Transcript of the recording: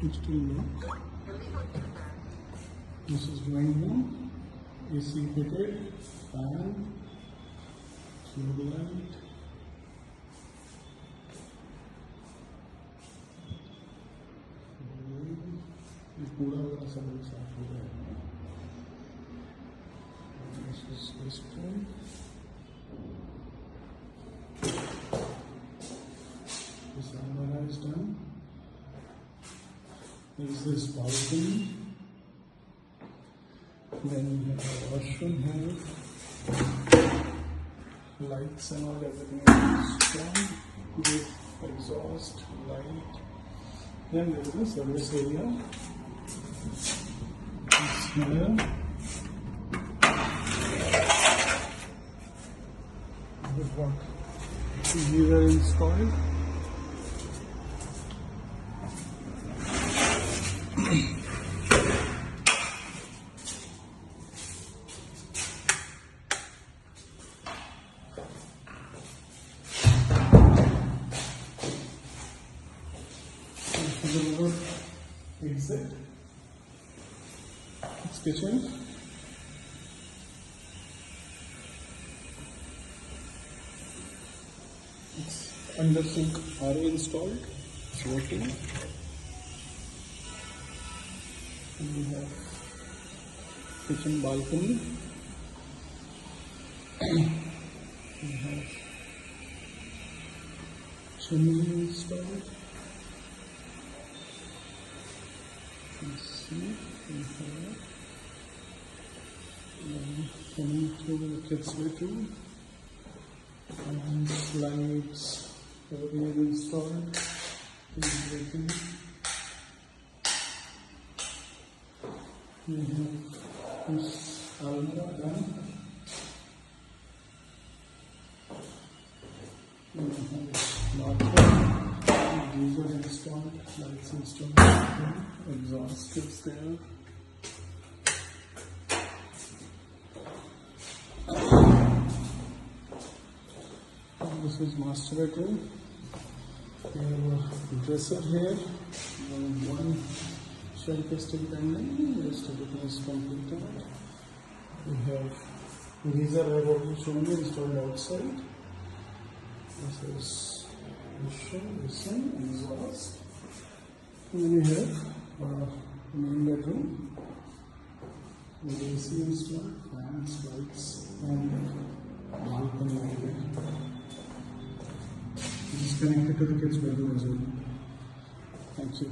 digital lock. This is drawing room, AC fitted, fan, tube light. पूरा वाला सब साफ हो जाएगा. This is this one. This almirah is done. There is this balcony. Then we have a washroom here. Lights and all, everything is strong. With exhaust, light. Then there is a service area. It's here. We've got heater installed. Exit. It's kitchen. It's under sink RO installed. It's working. And we have kitchen balcony. We have chimney installed. See, coming through the kids' bedroom, and lights, everything is installed. Working. We have this almirah done. We have bathroom. Geyser installed, lights installed, exhaust is there. And this is master bedroom. We have a dresser here. One shelf is still pending, rest everything is completed. We have geyser I have already shown you installed outside. This is listen, exhaust. And then we have main bedroom with AC installed, fans, lights, and balcony area. This is connected to the kids' bedroom as well. Thank you.